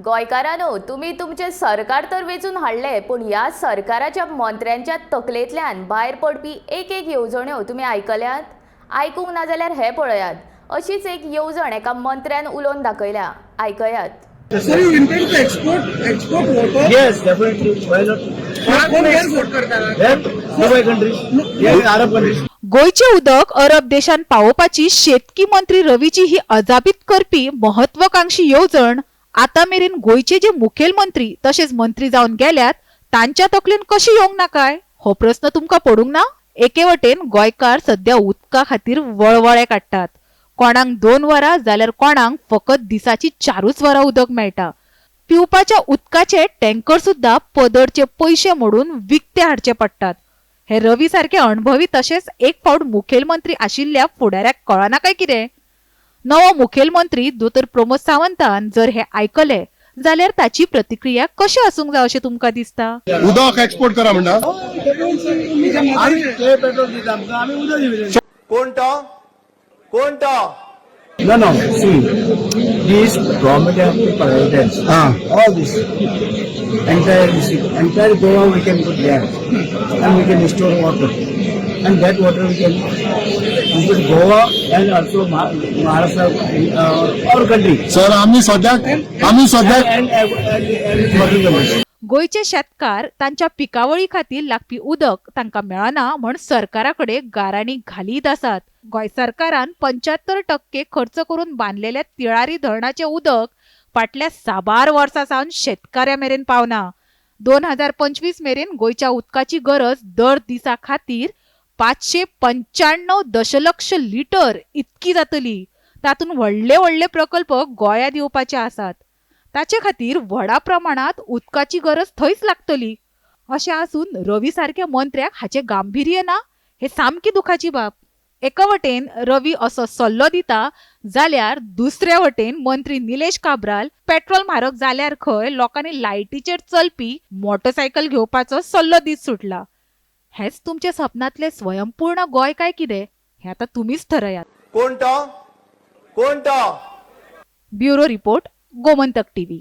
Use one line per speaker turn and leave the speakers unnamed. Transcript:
गोंयकारांनो, तुम्ही तुमचे सरकार तर वेचून हाडले, पण ह्या सरकाराच्या मंत्र्यांच्या तकलेंतल्यान भायर पडपी एक येवजण्यो तुम्ही आयकल्यात? आयकूंक ना जाल्यार हे पळयात. अशीच एक येवजण एका मंत्र्यान उलोवन दाखयल्या. आयकयात.
Sir, you intend to export water?
Yes, definitely. Why not?
कोण export करतात?
Where? Dubai countries. Yes, Arab countries.
गोयचे उदक अरब देशांत पावोवपाची शेतकी मंत्री रवीची ही अजापित करपी महत्वाकांक्षी येवजण आता मेरेन गोयचे जे मुखेलमंत्री तसेच मंत्री जावन गेल्यात तांच्या तकलेन कशी येवंक ना काय हो प्रश्न तुमका पडूंक ना? एके वटेन गोंयकार सध्या उदका खातीर वळवळे काडटात. कोणाक 2 वरां जाल्यार कोणाक फकत दिसाची 4 वरां उदक मेळटा. पिवपाच्या उदकाचे टँकर सुद्धा पदरचे पयशे मोडून विकते हाडचे पडटात. हे रवी सारखे अणभवी तसेच एक फावट मुखेलमंत्री आशिल्ल्या फुडाऱ्याक कळना काय कितें? नवो मुखेलमंत्री दोतर प्रमोद सावंतान जर हे आयकले जाल्यार ताची प्रतिक्रिया कशी आसूंक जाय अशें तुमकां दिसता?
उदक एक्सपोर्ट करा म्हणटा.
आम्ही ते पेट्रोल दिता आमकां आम्ही उदक दिवले.
कोण तो
No, no. See, this government have to prioritize. All this entire Goa we can put there, and we can store water, and that water we can put Goa and also Maharashtra, our country.
Sir आम्ही सद्याक
And water countries.
गोयचे शेतकार तांच्या पिकावळी खातीर लागपी उदक तांकां मेळना म्हण सरकाराकडे गाराणी घालीत आसात. गोंय सरकारान 75% खर्च करून बांदलेल्या तिळारी धरणाचे उदक फाटल्या 6 वर्सां सावन शेतकऱ्या मेरेन पावना. 2025 मेरेन गोयच्या उदकाची गरज दर दिसा खातीर 595 दशलक्ष लिटर इतकी जातली. तातूंत व्हडले प्रकल्प गोंयांत येवपाचे आसात. ताचे खातीर व्हडा प्रमाणात उदकाची गरज थंयच लागतली. अशें आसून रवी सारख्या मंत्र्याक हाचे गांभीर्य ना हे सामकी दुखाची बाब. एका वटेन रवी असो सल्लो दिता जाल्यार दुसऱ्या वटेन मंत्री निलेश काब्राल पेट्रोल म्हारग जाल्यार खंय लोकांनी लायटीचेर चलपी मोटरसायकल घेवपाचो सल्लो दीत सुटला. हेच तुमचे सपनांतले स्वयंपूर्ण गोंय काय कितें हे आता तुम्हीच ठरयात.
कोण तो
ब्युरो रिपोर्ट, गोमंतक टीव्ही.